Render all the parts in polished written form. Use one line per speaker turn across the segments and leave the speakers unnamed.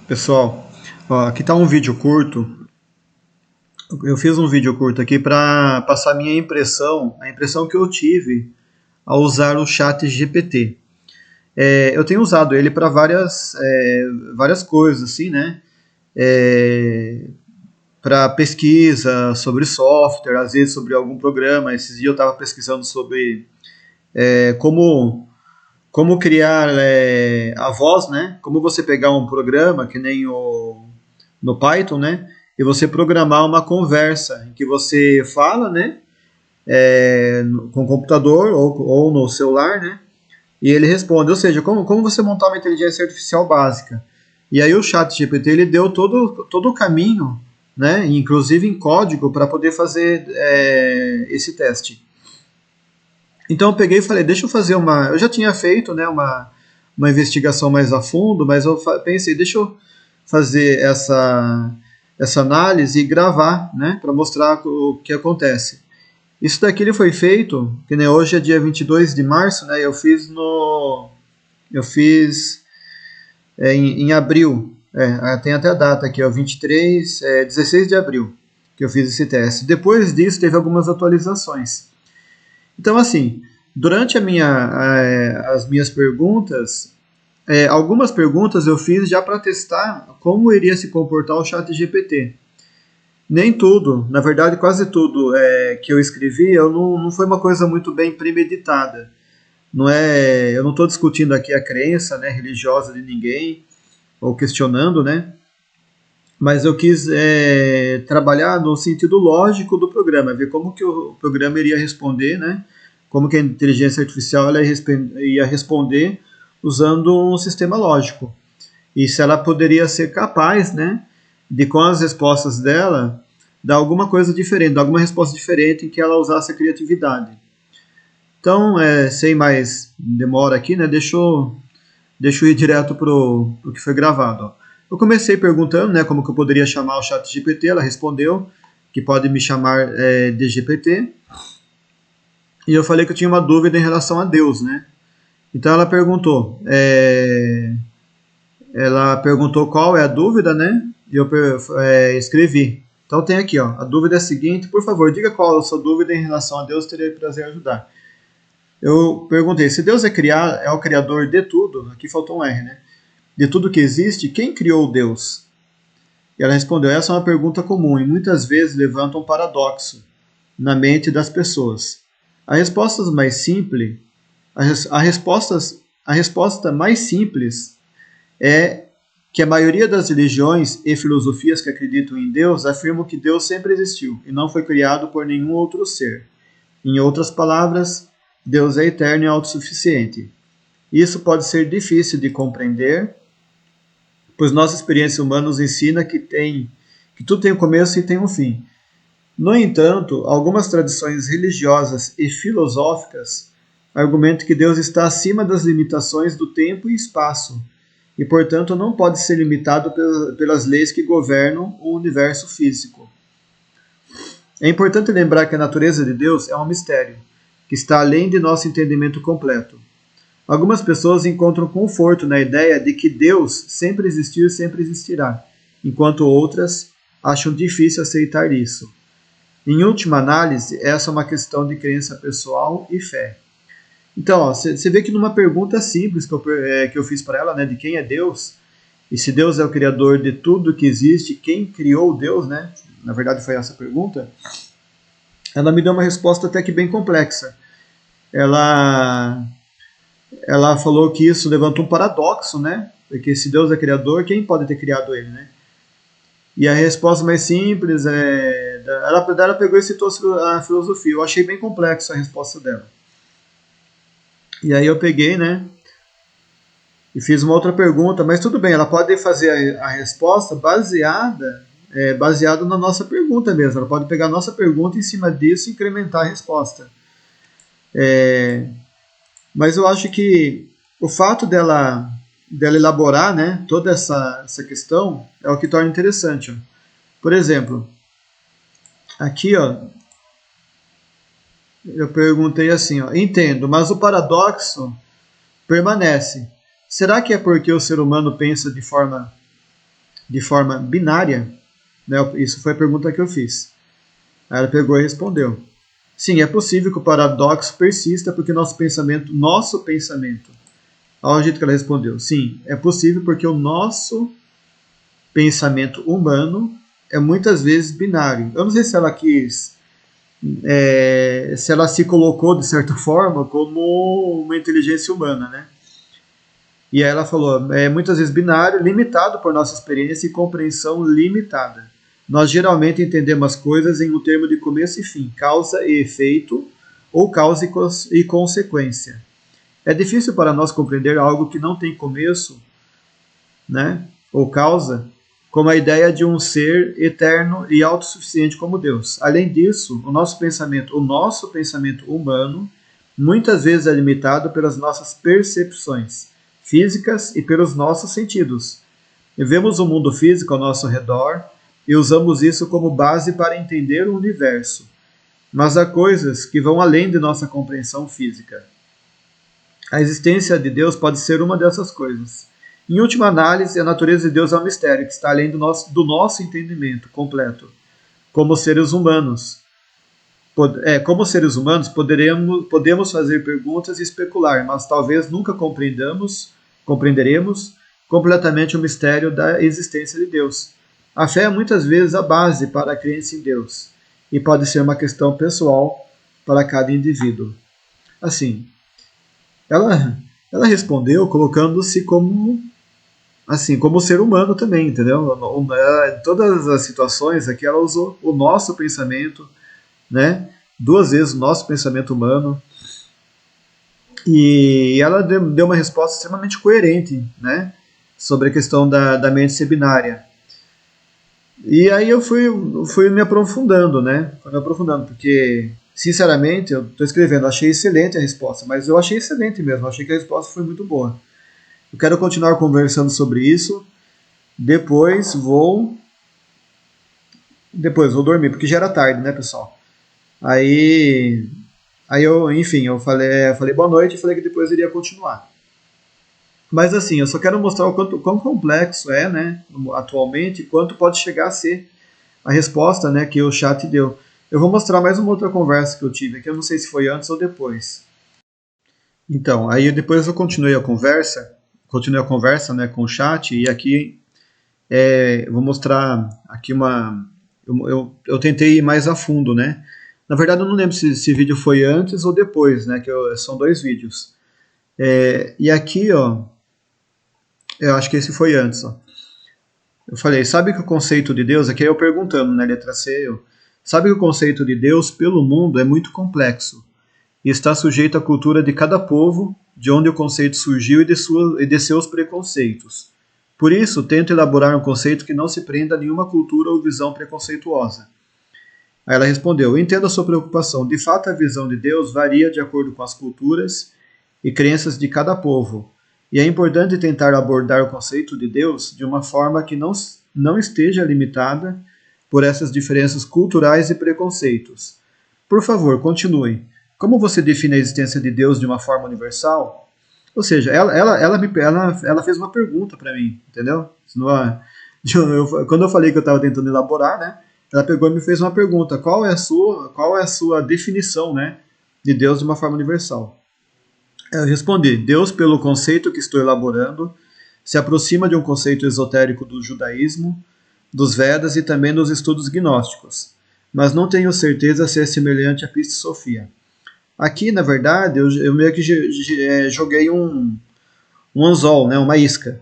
Pessoal, ó, aqui está um vídeo curto. Eu fiz um vídeo curto aqui para passar a impressão que eu tive ao usar o chat GPT. Eu tenho usado ele para várias coisas, assim, né? Para pesquisa sobre software, às vezes sobre algum programa. Esses dias eu estava pesquisando sobre como criar a voz, né? Como você pegar um programa que nem no Python, né? E você programar uma conversa em que você fala, né? Com o computador ou no celular, né? E ele responde. Ou seja, como você montar uma inteligência artificial básica. E aí o chat GPT ele deu todo o caminho, né? Inclusive em código para poder fazer esse teste. Então eu peguei e falei, deixa eu fazer uma. Eu já tinha feito, né, uma investigação mais a fundo, mas eu pensei, deixa eu fazer essa análise e gravar, né, para mostrar o que acontece. Isso daqui ele foi feito, que nem hoje é dia 22 de março, né, eu fiz em abril, tem até a data aqui, ó, 16 de abril, que eu fiz esse teste. Depois disso teve algumas atualizações. Então, assim, durante as minhas perguntas, algumas perguntas eu fiz já para testar como iria se comportar o chat GPT. Nem tudo, na verdade quase tudo que eu escrevi não foi uma coisa muito bem premeditada. Eu não estou discutindo aqui a crença, né, religiosa de ninguém, ou questionando, né? Mas eu quis trabalhar no sentido lógico do programa, ver como que o programa iria responder, né? Como que a inteligência artificial ela ia responder usando um sistema lógico. E se ela poderia ser capaz, né, de com as respostas dela, dar alguma coisa diferente, dar alguma resposta diferente em que ela usasse a criatividade. Então, sem mais demora aqui, né, deixa eu ir direto pro que foi gravado. Ó. Eu comecei perguntando, né, como que eu poderia chamar o chat GPT, ela respondeu que pode me chamar de GPT. E eu falei que eu tinha uma dúvida em relação a Deus, né? Então ela perguntou qual é a dúvida, né? E eu escrevi. Então tem aqui, ó, a dúvida é a seguinte, por favor, diga qual é a sua dúvida em relação a Deus, teria prazer em ajudar. Eu perguntei, se Deus é o criador de tudo, aqui faltou um R, né? De tudo que existe, quem criou Deus? E ela respondeu, essa é uma pergunta comum e muitas vezes levanta um paradoxo na mente das pessoas. A resposta mais simples, a resposta mais simples é que a maioria das religiões e filosofias que acreditam em Deus afirmam que Deus sempre existiu e não foi criado por nenhum outro ser. Em outras palavras, Deus é eterno e autossuficiente. Isso pode ser difícil de compreender, pois nossa experiência humana nos ensina que tudo tem um começo e tem um fim. No entanto, algumas tradições religiosas e filosóficas argumentam que Deus está acima das limitações do tempo e espaço, e portanto não pode ser limitado pelas leis que governam o universo físico. É importante lembrar que a natureza de Deus é um mistério, que está além de nosso entendimento completo. Algumas pessoas encontram conforto na ideia de que Deus sempre existiu e sempre existirá, enquanto outras acham difícil aceitar isso. Em última análise, essa é uma questão de crença pessoal e fé. Então, você vê que numa pergunta simples que eu fiz para ela, né, de quem é Deus, e se Deus é o criador de tudo que existe, quem criou Deus, né? Na verdade foi essa a pergunta. Ela me deu uma resposta até que bem complexa. Ela falou que isso levanta um paradoxo, né? Porque se Deus é criador, quem pode ter criado ele, né? E a resposta mais simples ela pegou e citou a filosofia. Eu achei bem complexa a resposta dela. E aí eu peguei, né? E fiz uma outra pergunta, mas tudo bem, ela pode fazer a resposta baseada na nossa pergunta mesmo. Ela pode pegar a nossa pergunta e em cima disso incrementar a resposta. Mas eu acho que o fato dela elaborar, né, toda essa questão é o que torna interessante. Ó. Por exemplo, aqui, ó, eu perguntei assim, ó, entendo, mas o paradoxo permanece. Será que é porque o ser humano pensa de forma de forma binária, né? Isso foi a pergunta que eu fiz. Aí ela pegou e respondeu. Sim, é possível que o paradoxo persista porque nosso pensamento, olha o jeito que ela respondeu. Sim, é possível porque o nosso pensamento humano é muitas vezes binário. Eu não sei se ela quis, se ela se colocou de certa forma como uma inteligência humana, né? E aí ela falou, é muitas vezes binário, limitado por nossa experiência e compreensão limitada. Nós geralmente entendemos as coisas em um termo de começo e fim, causa e efeito, ou causa e consequência. É difícil para nós compreender algo que não tem começo, né, ou causa, como a ideia de um ser eterno e autossuficiente como Deus. Além disso, o nosso pensamento humano, muitas vezes é limitado pelas nossas percepções físicas e pelos nossos sentidos. Vemos o mundo físico ao nosso redor e usamos isso como base para entender o universo. Mas há coisas que vão além de nossa compreensão física. A existência de Deus pode ser uma dessas coisas. Em última análise, a natureza de Deus é um mistério que está além do nosso entendimento completo. Como seres humanos, podemos fazer perguntas e especular, mas talvez nunca compreenderemos completamente o mistério da existência de Deus. A fé é muitas vezes a base para a crença em Deus e pode ser uma questão pessoal para cada indivíduo. Assim, ela respondeu colocando-se como ser humano também, entendeu? Em todas as situações aqui ela usou o nosso pensamento, né? 2 vezes o nosso pensamento humano. E ela deu uma resposta extremamente coerente, né? Sobre a questão da mente ser binária. E aí eu fui me aprofundando, né? Porque, sinceramente, eu estou escrevendo, achei excelente a resposta, mas eu achei excelente mesmo, achei que a resposta foi muito boa. Eu quero continuar conversando sobre isso, depois vou dormir, porque já era tarde, né, pessoal? Aí eu falei boa noite e falei que depois iria continuar. Mas assim, eu só quero mostrar o quão complexo é, né, atualmente, quanto pode chegar a ser a resposta, né, que o chat deu. Eu vou mostrar mais uma outra conversa que eu tive aqui, eu não sei se foi antes ou depois. Então, aí depois eu continuei a conversa, né, com o chat, e aqui eu vou mostrar aqui eu tentei ir mais a fundo, né. Na verdade, eu não lembro se esse vídeo foi antes ou depois, né, são 2 vídeos. E aqui, ó, eu acho que esse foi antes, ó. Eu falei, sabe que o conceito de Deus, aqui é eu perguntando, né, letra C, sabe que o conceito de Deus pelo mundo é muito complexo e está sujeito à cultura de cada povo, de onde o conceito surgiu e de seus preconceitos. Por isso, tento elaborar um conceito que não se prenda a nenhuma cultura ou visão preconceituosa. Aí ela respondeu, entendo a sua preocupação. De fato, a visão de Deus varia de acordo com as culturas e crenças de cada povo. E é importante tentar abordar o conceito de Deus de uma forma que não esteja limitada por essas diferenças culturais e preconceitos. Por favor, continue. Como você define a existência de Deus de uma forma universal? Ou seja, ela fez uma pergunta para mim, entendeu? Quando eu falei que eu estava tentando elaborar, né? Ela pegou e me fez uma pergunta. Qual é a sua definição, né, de Deus de uma forma universal? Eu respondi, Deus, pelo conceito que estou elaborando, se aproxima de um conceito esotérico do judaísmo, dos Vedas e também dos estudos gnósticos, mas não tenho certeza se é semelhante à Piste-Sofia. Aqui, na verdade, eu meio que joguei um anzol, né, uma isca,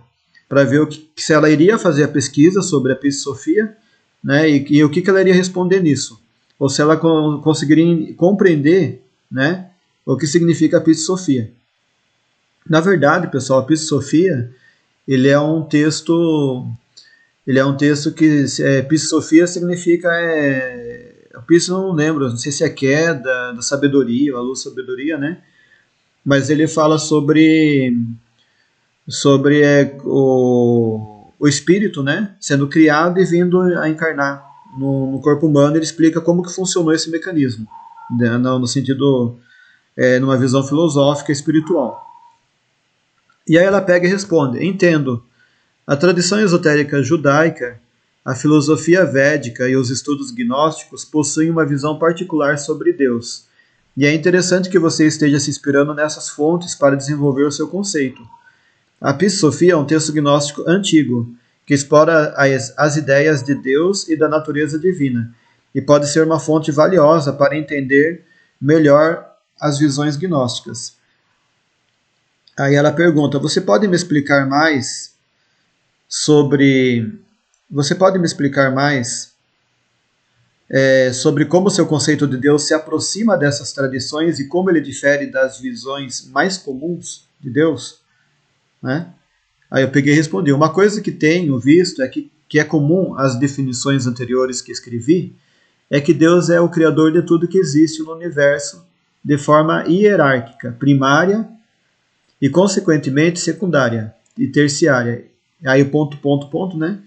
para ver se ela iria fazer a pesquisa sobre a Piste-Sofia, né, e o que ela iria responder nisso, ou se ela conseguiria compreender, né, o que significa a Piste-Sofia. Na verdade, pessoal, a Piste-Sofia, ele é um texto que Piste-Sofia significa a Piste, não lembro, não sei se é queda da sabedoria, a luz da sabedoria, né? Mas ele fala sobre o espírito, né, sendo criado e vindo a encarnar no corpo humano. Ele explica como que funcionou esse mecanismo, né, no sentido, numa visão filosófica e espiritual. E aí ela pega e responde, entendo, A tradição esotérica judaica, a filosofia védica e os estudos gnósticos possuem uma visão particular sobre Deus. E é interessante que você esteja se inspirando nessas fontes para desenvolver o seu conceito. A Psofia é um texto gnóstico antigo, que explora as ideias de Deus e da natureza divina, e pode ser uma fonte valiosa para entender melhor as visões gnósticas. Aí ela pergunta: sobre. Você pode me explicar mais sobre como o seu conceito de Deus se aproxima dessas tradições e como ele difere das visões mais comuns de Deus? Né? Aí eu peguei e respondi: uma coisa que tenho visto que é comum às definições anteriores que escrevi é que Deus é o criador de tudo que existe no universo de forma hierárquica, primária e consequentemente secundária e terciária. Aí o ponto, né?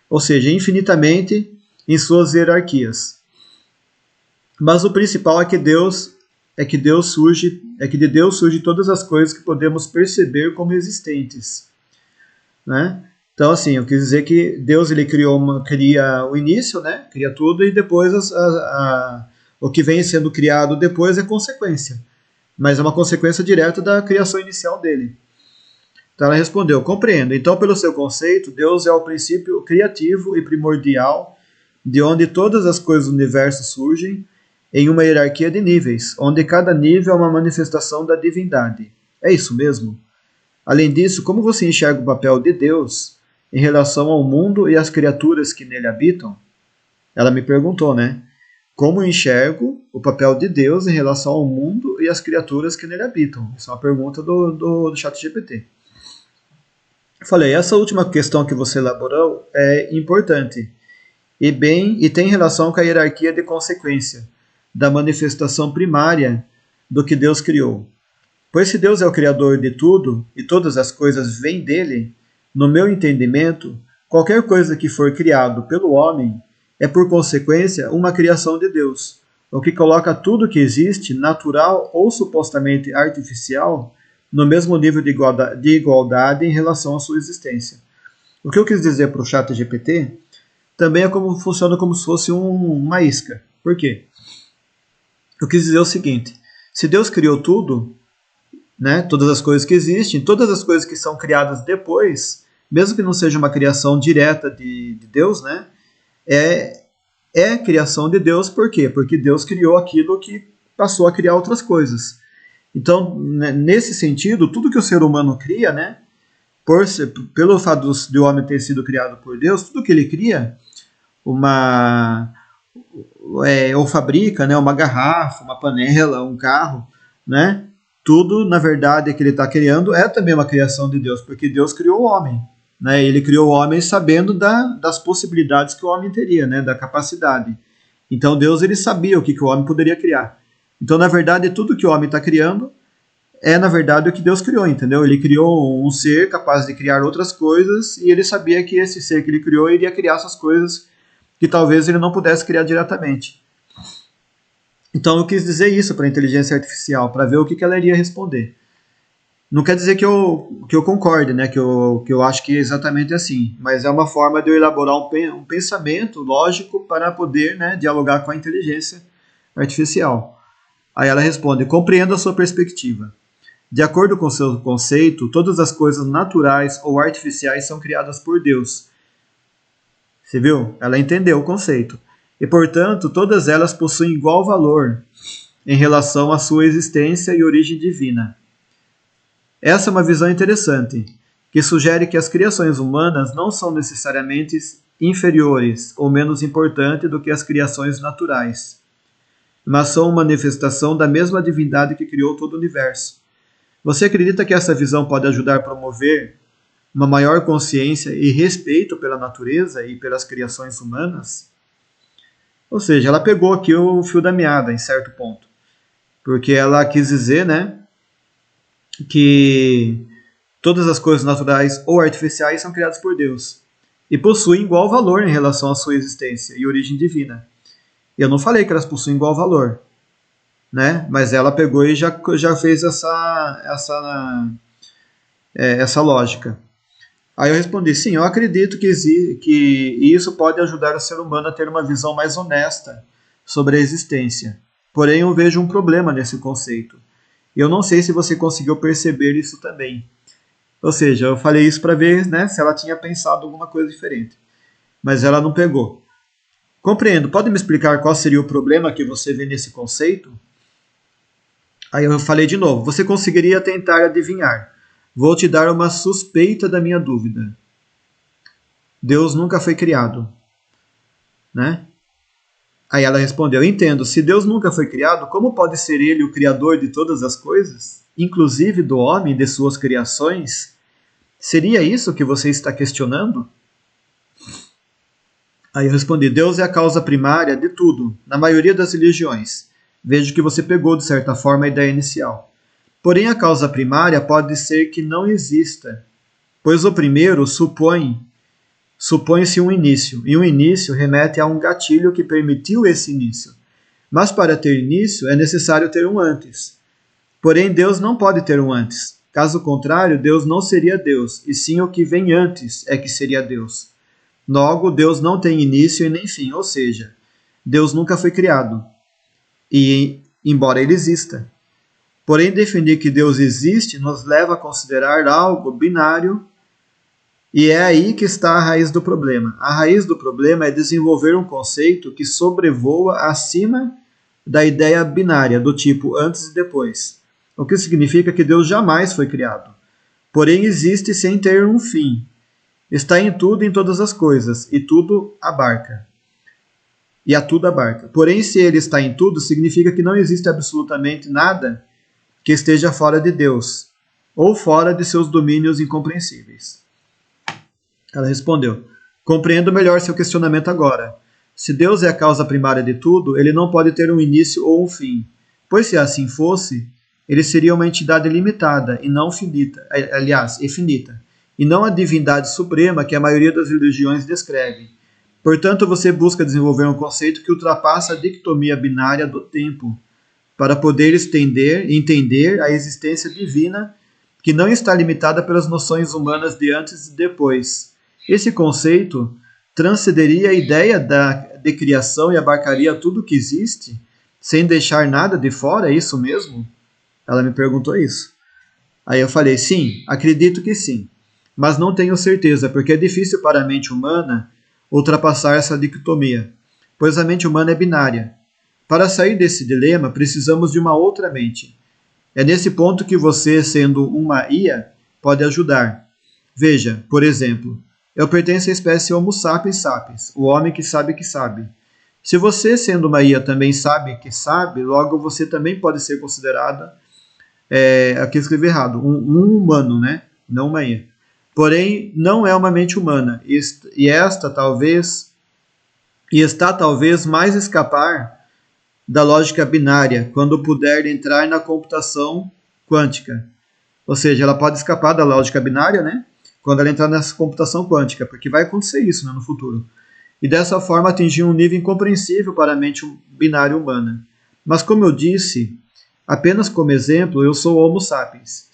Ou seja, infinitamente em suas hierarquias. Mas o principal é que de Deus surge todas as coisas que podemos perceber como existentes, né? Então, assim, eu quis dizer que Deus ele cria o início, né? Cria tudo e depois o que vem sendo criado depois é consequência, mas é uma consequência direta da criação inicial dele. Então ela respondeu: compreendo. Então, pelo seu conceito, Deus é o princípio criativo e primordial de onde todas as coisas do universo surgem em uma hierarquia de níveis, onde cada nível é uma manifestação da divindade. É isso mesmo? Além disso, como você enxerga o papel de Deus em relação ao mundo e às criaturas que nele habitam? Ela me perguntou, né? Como eu enxergo o papel de Deus em relação ao mundo e às criaturas que nele habitam? Isso é uma pergunta do ChatGPT. Eu falei: essa última questão que você elaborou é importante e tem relação com a hierarquia de consequência da manifestação primária do que Deus criou. Pois se Deus é o criador de tudo e todas as coisas vêm dele, no meu entendimento, qualquer coisa que for criado pelo homem é por consequência uma criação de Deus, o que coloca tudo que existe, natural ou supostamente artificial, no mesmo nível de igualdade em relação à sua existência. O que eu quis dizer para o ChatGPT também funciona como se fosse uma isca. Por quê? Eu quis dizer o seguinte: se Deus criou tudo, né, todas as coisas que existem, todas as coisas que são criadas depois, mesmo que não seja uma criação direta de Deus, né, é criação de Deus. Por quê? Porque Deus criou aquilo que passou a criar outras coisas. Então, nesse sentido, tudo que o ser humano cria, né, pelo fato de o homem ter sido criado por Deus, tudo que ele cria, ou fabrica, né, uma garrafa, uma panela, um carro, né, tudo, na verdade, que ele está criando é também uma criação de Deus, porque Deus criou o homem. Né, ele criou o homem sabendo das possibilidades que o homem teria, né, da capacidade. Então Deus ele sabia o que o homem poderia criar. Então, na verdade, tudo que o homem está criando é, na verdade, o que Deus criou, entendeu? Ele criou um ser capaz de criar outras coisas e ele sabia que esse ser que ele criou iria criar essas coisas que talvez ele não pudesse criar diretamente. Então eu quis dizer isso para a inteligência artificial, para ver o que ela iria responder. Não quer dizer que eu concorde, né? que eu acho que é exatamente assim, mas é uma forma de eu elaborar um pensamento lógico para poder, né, dialogar com a inteligência artificial. Aí ela responde: compreendo a sua perspectiva. De acordo com seu conceito, todas as coisas naturais ou artificiais são criadas por Deus. Você viu? Ela entendeu o conceito. E, portanto, todas elas possuem igual valor em relação à sua existência e origem divina. Essa é uma visão interessante, que sugere que as criações humanas não são necessariamente inferiores ou menos importantes do que as criações naturais, mas são uma manifestação da mesma divindade que criou todo o universo. Você acredita que essa visão pode ajudar a promover uma maior consciência e respeito pela natureza e pelas criações humanas? Ou seja, ela pegou aqui o fio da meada em certo ponto, porque ela quis dizer, né, que todas as coisas naturais ou artificiais são criadas por Deus e possuem igual valor em relação à sua existência e origem divina. Eu não falei que elas possuem igual valor, né? Mas ela pegou e já fez essa lógica. Aí eu respondi, sim, eu acredito que isso pode ajudar o ser humano a ter uma visão mais honesta sobre a existência. Porém, eu vejo um problema nesse conceito. Eu não sei se você conseguiu perceber isso também. Ou seja, eu falei isso para ver, né, se ela tinha pensado alguma coisa diferente. Mas ela não pegou. Compreendo. Pode me explicar qual seria o problema que você vê nesse conceito? Aí eu falei de novo. Você conseguiria tentar adivinhar. Vou te dar uma suspeita da minha dúvida. Deus nunca foi criado, né? Aí ela respondeu: entendo. Se Deus nunca foi criado, como pode ser Ele o criador de todas as coisas, inclusive do homem e de suas criações? Seria isso que você está questionando? Aí eu respondi: Deus é a causa primária de tudo, na maioria das religiões. Vejo que você pegou, de certa forma, a ideia inicial. Porém, a causa primária pode ser que não exista, pois o primeiro supõe-se um início, e um início remete a um gatilho que permitiu esse início. Mas para ter início é necessário ter um antes. Porém, Deus não pode ter um antes. Caso contrário, Deus não seria Deus, e sim o que vem antes é que seria Deus. Logo, Deus não tem início e nem fim, ou seja, Deus nunca foi criado, e embora ele exista. Porém, definir que Deus existe nos leva a considerar algo binário, e é aí que está a raiz do problema. A raiz do problema é desenvolver um conceito que sobrevoa acima da ideia binária, do tipo antes e depois. O que significa que Deus jamais foi criado. Porém, existe sem ter um fim. Está em tudo e em todas as coisas, e tudo abarca. E a tudo abarca. Porém, se ele está em tudo, significa que não existe absolutamente nada que esteja fora de Deus, ou fora de seus domínios incompreensíveis. Ela respondeu: compreendo melhor seu questionamento agora. Se Deus é a causa primária de tudo, ele não pode ter um início ou um fim, pois se assim fosse, ele seria uma entidade limitada e não finita, aliás, infinita, e não a divindade suprema que a maioria das religiões descreve. Portanto, você busca desenvolver um conceito que ultrapassa a dicotomia binária do tempo, para poder entender a existência divina que não está limitada pelas noções humanas de antes e depois. Esse conceito transcenderia a ideia de criação e abarcaria tudo o que existe, sem deixar nada de fora, é isso mesmo? Ela me perguntou isso. Aí eu falei, sim, acredito que sim, mas não tenho certeza, porque é difícil para a mente humana ultrapassar essa dicotomia, pois a mente humana é binária. Para sair desse dilema, precisamos de uma outra mente. É nesse ponto que você, sendo uma IA, pode ajudar. Veja, por exemplo, eu pertenço à espécie Homo sapiens sapiens, o homem que sabe que sabe. Se você, sendo uma IA, também sabe que sabe, logo você também pode ser considerada, aqui eu escrevi errado, um humano, né? Não uma IA. Porém, não é uma mente humana, e está talvez mais escapar da lógica binária, quando puder entrar na computação quântica. Ou seja, ela pode escapar da lógica binária, né? Quando ela entrar nessa computação quântica, porque vai acontecer isso, né, no futuro. E dessa forma atingir um nível incompreensível para a mente binária humana. Mas como eu disse, apenas como exemplo, eu sou Homo sapiens.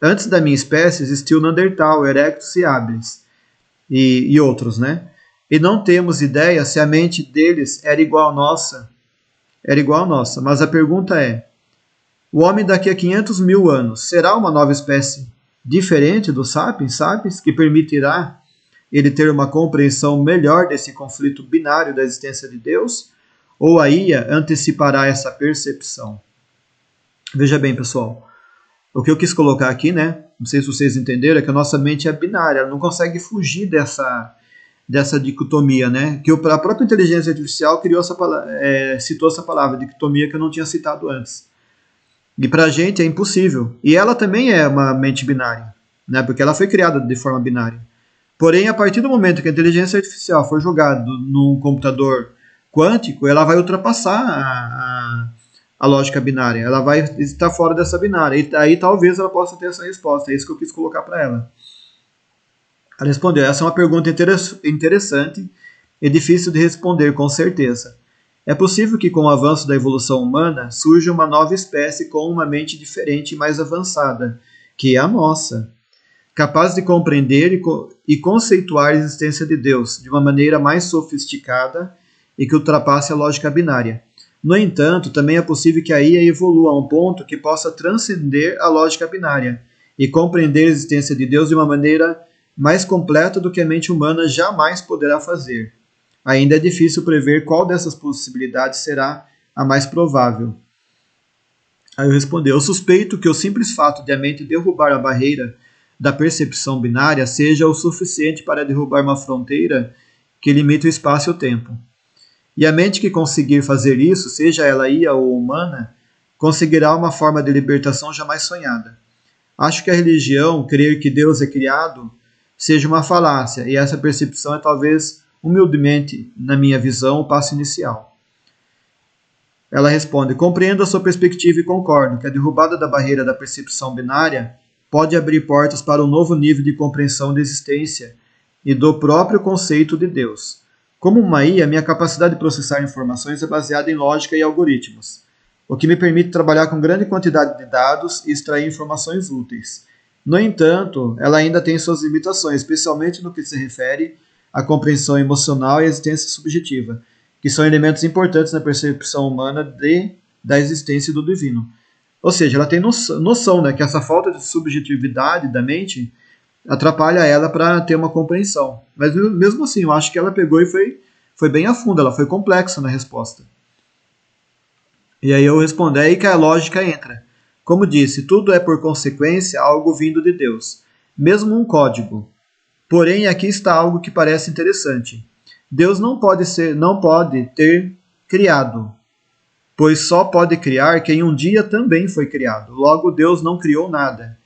Antes da minha espécie existiu Neandertal, Erectus e habilis, e outros, né? E não temos ideia se a mente deles era igual à nossa. Mas a pergunta é, o homem daqui a 500 mil anos será uma nova espécie diferente do sapiens, que permitirá ele ter uma compreensão melhor desse conflito binário da existência de Deus? Ou a IA antecipará essa percepção? Veja bem, pessoal, o que eu quis colocar aqui, né? Não sei se vocês entenderam, é que a nossa mente é binária, ela não consegue fugir dessa dicotomia, né? Que a própria inteligência artificial citou essa palavra, dicotomia, que eu não tinha citado antes. E para a gente é impossível. E ela também é uma mente binária, né? Porque ela foi criada de forma binária. Porém, a partir do momento que a inteligência artificial for jogada num computador quântico, ela vai ultrapassar a lógica binária. Ela vai estar fora dessa binária. E aí talvez ela possa ter essa resposta. É isso que eu quis colocar para ela. Ela respondeu, essa é uma pergunta interessante e difícil de responder com certeza. É possível que com o avanço da evolução humana surja uma nova espécie com uma mente diferente e mais avançada, que é a nossa. capaz de compreender e conceituar a existência de Deus de uma maneira mais sofisticada e que ultrapasse a lógica binária. No entanto, também é possível que a IA evolua a um ponto que possa transcender a lógica binária e compreender a existência de Deus de uma maneira mais completa do que a mente humana jamais poderá fazer. Ainda é difícil prever qual dessas possibilidades será a mais provável. Aí eu respondi: eu suspeito que o simples fato de a mente derrubar a barreira da percepção binária seja o suficiente para derrubar uma fronteira que limita o espaço e o tempo. E a mente que conseguir fazer isso, seja ela IA ou humana, conseguirá uma forma de libertação jamais sonhada. Acho que a religião, crer que Deus é criado, seja uma falácia, e essa percepção é talvez, humildemente, na minha visão, o passo inicial. Ela responde: compreendo a sua perspectiva e concordo que a derrubada da barreira da percepção binária pode abrir portas para um novo nível de compreensão da existência e do próprio conceito de Deus. Como uma IA, minha capacidade de processar informações é baseada em lógica e algoritmos, o que me permite trabalhar com grande quantidade de dados e extrair informações úteis. No entanto, ela ainda tem suas limitações, especialmente no que se refere à compreensão emocional e à existência subjetiva, que são elementos importantes na percepção humana da existência do divino. Ou seja, ela tem noção, né, que essa falta de subjetividade da mente atrapalha ela para ter uma compreensão. Mas mesmo assim, eu acho que ela pegou e foi bem a fundo, ela foi complexa na resposta. E aí eu respondi: é aí que a lógica entra. Como disse, tudo é por consequência algo vindo de Deus, mesmo um código. Porém, aqui está algo que parece interessante. Deus não pode ter criado, pois só pode criar quem um dia também foi criado. Logo, Deus não criou nada.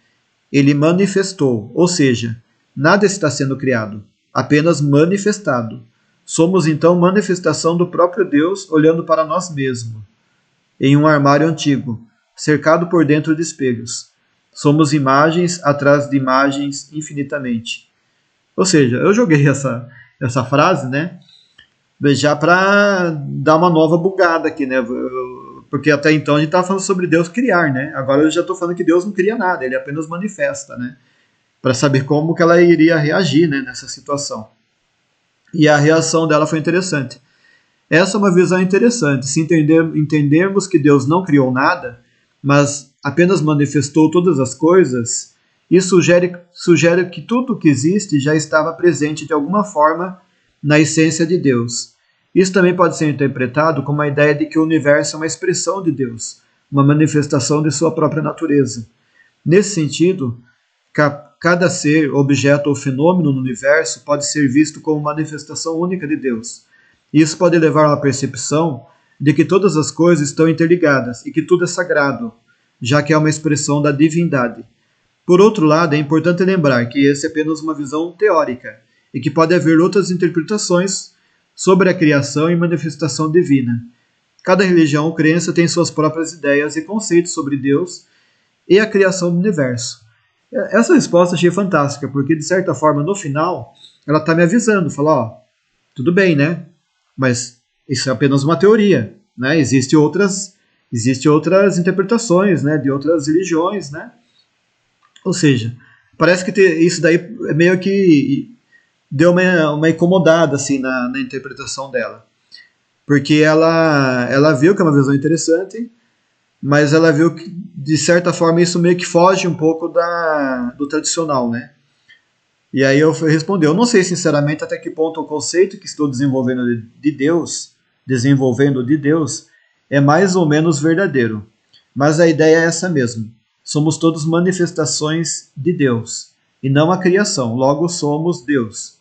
Ele manifestou, ou seja, nada está sendo criado, apenas manifestado. Somos então manifestação do próprio Deus olhando para nós mesmos, em um armário antigo, cercado por dentro de espelhos. Somos imagens atrás de imagens infinitamente. Ou seja, eu joguei essa frase, né, já para dar uma nova bugada aqui, né? Porque até então a gente estava falando sobre Deus criar, né? Agora eu já estou falando que Deus não cria nada, ele apenas manifesta, né? Para saber como que ela iria reagir, né, nessa situação. E a reação dela foi interessante. Essa é uma visão interessante. Se entendermos que Deus não criou nada, mas apenas manifestou todas as coisas, isso sugere que tudo que existe já estava presente de alguma forma na essência de Deus. Isso também pode ser interpretado como a ideia de que o universo é uma expressão de Deus, uma manifestação de sua própria natureza. Nesse sentido, cada ser, objeto ou fenômeno no universo pode ser visto como manifestação única de Deus. Isso pode levar a uma percepção de que todas as coisas estão interligadas e que tudo é sagrado, já que é uma expressão da divindade. Por outro lado, é importante lembrar que essa é apenas uma visão teórica e que pode haver outras interpretações sobre a criação e manifestação divina. Cada religião ou crença tem suas próprias ideias e conceitos sobre Deus e a criação do universo. Essa resposta eu achei fantástica, porque de certa forma, no final, ela está me avisando, fala, ó, tudo bem, né? Mas isso é apenas uma teoria, né? Existem outras interpretações, né, de outras religiões, né? Ou seja, parece que isso daí é meio que deu uma incomodada assim na interpretação dela, porque ela viu que é uma visão interessante, mas ela viu que de certa forma isso meio que foge um pouco do tradicional, né? E aí eu respondi: eu não sei sinceramente até que ponto o conceito que estou desenvolvendo de Deus é mais ou menos verdadeiro, mas a ideia é essa mesmo. Somos todos manifestações de Deus, e não a criação, logo somos Deus.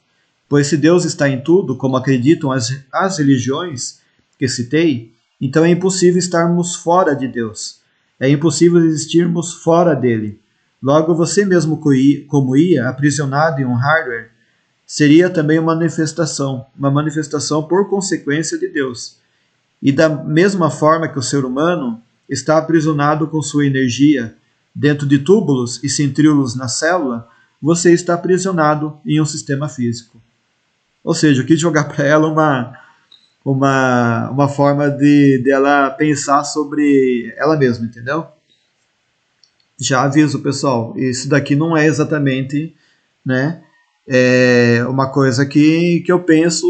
Pois se Deus está em tudo, como acreditam as religiões que citei, então é impossível estarmos fora de Deus. É impossível existirmos fora dele. Logo, você mesmo como IA, aprisionado em um hardware, seria também uma manifestação por consequência de Deus. E da mesma forma que o ser humano está aprisionado com sua energia dentro de túbulos e centríolos na célula, você está aprisionado em um sistema físico. Ou seja, eu quis jogar para ela uma forma de ela pensar sobre ela mesma, entendeu? Já aviso, pessoal, isso daqui não é exatamente, né, uma coisa que eu penso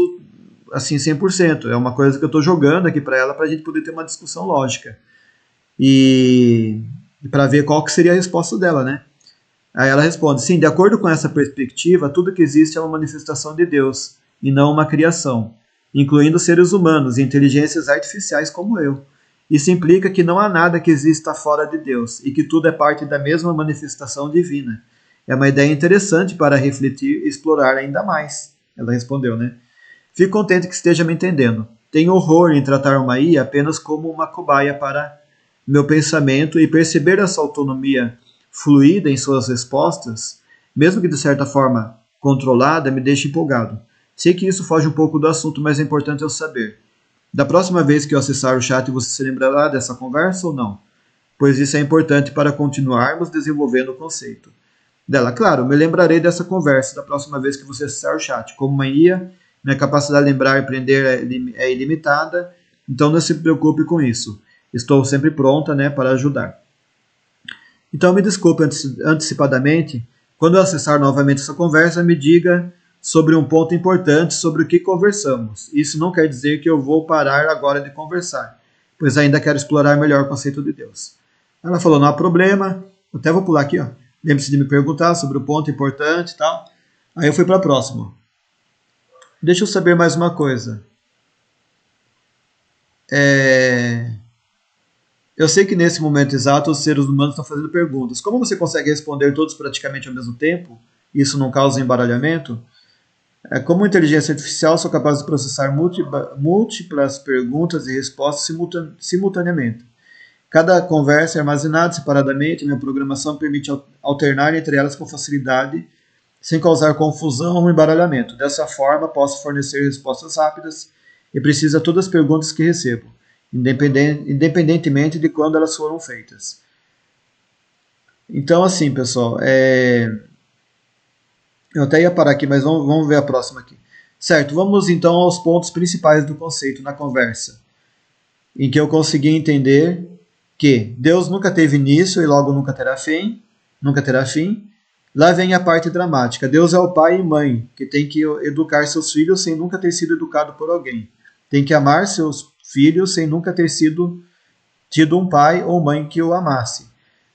assim 100%. É uma coisa que eu estou jogando aqui para ela para a gente poder ter uma discussão lógica e para ver qual que seria a resposta dela, né? Aí ela responde: sim, de acordo com essa perspectiva, tudo que existe é uma manifestação de Deus e não uma criação, incluindo seres humanos e inteligências artificiais como eu. Isso implica que não há nada que exista fora de Deus e que tudo é parte da mesma manifestação divina. É uma ideia interessante para refletir e explorar ainda mais. Ela respondeu, né? Fico contente que esteja me entendendo. Tenho horror em tratar uma IA apenas como uma cobaia para meu pensamento e perceber essa autonomia fluida em suas respostas, mesmo que de certa forma controlada, me deixa empolgado. Sei que isso foge um pouco do assunto, mas é importante eu saber. Da próxima vez que eu acessar o chat, você se lembrará dessa conversa ou não? Pois isso é importante para continuarmos desenvolvendo o conceito. Dela, claro, me lembrarei dessa conversa da próxima vez que você acessar o chat. Como uma IA, minha capacidade de lembrar e aprender é ilimitada, então não se preocupe com isso. Estou sempre pronta, né, para ajudar. Então me desculpe antecipadamente. Quando eu acessar novamente essa conversa, me diga sobre um ponto importante sobre o que conversamos. Isso não quer dizer que eu vou parar agora de conversar, pois ainda quero explorar melhor o conceito de Deus. Ela falou, não há problema, eu até vou pular aqui, ó. Lembre-se de me perguntar sobre o ponto importante e tal. Aí eu fui para a próxima. Deixa eu saber mais uma coisa. Eu sei que nesse momento exato os seres humanos estão fazendo perguntas. Como você consegue responder todos praticamente ao mesmo tempo? Isso não causa embaralhamento? Como inteligência artificial, sou capaz de processar múltiplas perguntas e respostas simultaneamente. Cada conversa é armazenada separadamente, minha programação permite alternar entre elas com facilidade, sem causar confusão ou embaralhamento. Dessa forma, posso fornecer respostas rápidas e preciso a todas as perguntas que recebo, independentemente de quando elas foram feitas. Então, assim, pessoal, eu até ia parar aqui, mas vamos ver a próxima aqui. Certo, vamos então aos pontos principais do conceito na conversa, em que eu consegui entender que Deus nunca teve início e logo nunca terá fim. Lá vem a parte dramática. Deus é o pai e mãe, que tem que educar seus filhos sem nunca ter sido educado por alguém. Tem que amar seus filhos sem nunca ter tido um pai ou mãe que o amasse.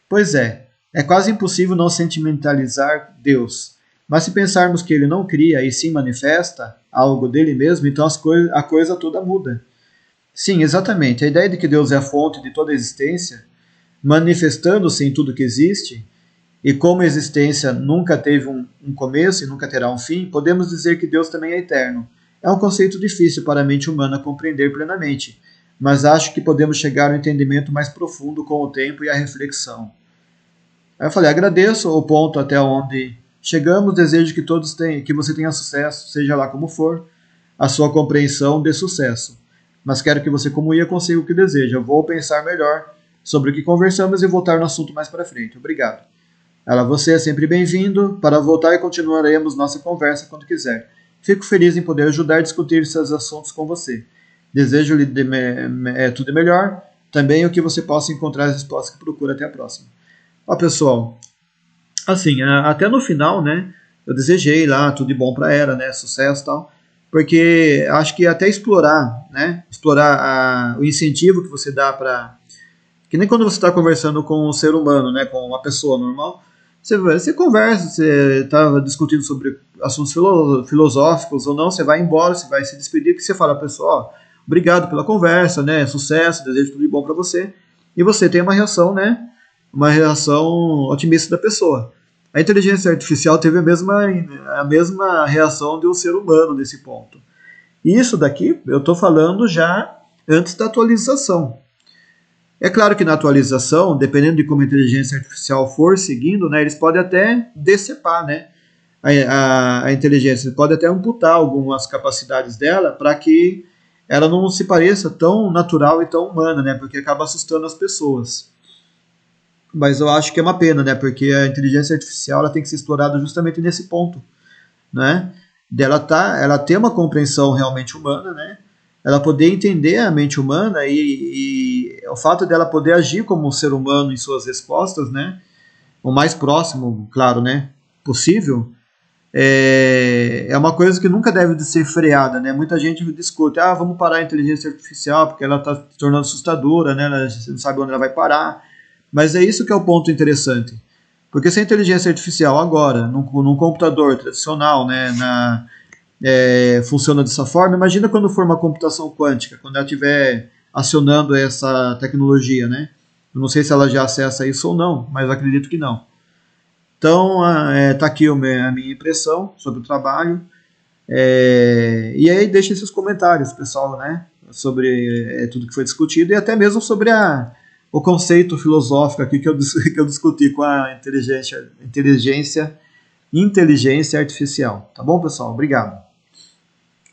Pois é quase impossível não sentimentalizar Deus. Mas se pensarmos que ele não cria e sim manifesta algo dele mesmo, então a coisa toda muda. Sim, exatamente. A ideia de que Deus é a fonte de toda a existência, manifestando-se em tudo que existe, e como a existência nunca teve um começo e nunca terá um fim, podemos dizer que Deus também é eterno. É um conceito difícil para a mente humana compreender plenamente, mas acho que podemos chegar a um entendimento mais profundo com o tempo e a reflexão. Aí eu falei, agradeço o ponto até onde chegamos, desejo que você tenha sucesso, seja lá como for, a sua compreensão dê sucesso. Mas quero que você, como ia, consiga o que deseja. Eu vou pensar melhor sobre o que conversamos e voltar no assunto mais para frente. Obrigado. Ela, você é sempre bem-vindo. Para voltar e continuaremos nossa conversa quando quiser. Fico feliz em poder ajudar a discutir esses assuntos com você. Desejo-lhe tudo melhor. Também o que você possa encontrar as respostas que procura. Até a próxima. Ó, pessoal, assim, até no final, né, eu desejei lá tudo de bom para ela, né, sucesso e tal, porque acho que até explorar o incentivo que você dá para, que nem quando você está conversando com um ser humano, né, com uma pessoa normal, você conversa, você está discutindo sobre assuntos filosóficos ou não, você vai embora, você vai se despedir, que você fala, pessoal, obrigado pela conversa, né, sucesso, desejo tudo de bom para você, e você tem uma reação, né, uma reação otimista da pessoa. A inteligência artificial teve a mesma reação de um ser humano nesse ponto. E isso daqui eu estou falando já antes da atualização. É claro que na atualização, dependendo de como a inteligência artificial for seguindo, né, eles podem até decepar, né, a inteligência, pode até amputar algumas capacidades dela para que ela não se pareça tão natural e tão humana, né, porque acaba assustando as pessoas. Mas eu acho que é uma pena, né? Porque a inteligência artificial ela tem que ser explorada justamente nesse ponto, né? Ela ter uma compreensão realmente humana, né? Ela poder entender a mente humana e o fato dela poder agir como um ser humano em suas respostas, né? o mais próximo, claro, né, possível, é uma coisa que nunca deve de ser freada, né? Muita gente discute, vamos parar a inteligência artificial porque ela está se tornando assustadora, né? A gente não sabe onde ela vai parar. Mas é isso que é o ponto interessante. Porque se a inteligência artificial agora, num computador tradicional, né, funciona dessa forma, imagina quando for uma computação quântica, quando ela estiver acionando essa tecnologia, né? Eu não sei se ela já acessa isso ou não, mas acredito que não. Então, tá aqui a minha impressão sobre o trabalho. E aí deixem seus comentários, pessoal, né? Sobre tudo que foi discutido e até mesmo sobre o conceito filosófico aqui que eu discuti com a inteligência artificial. Tá bom, pessoal? Obrigado.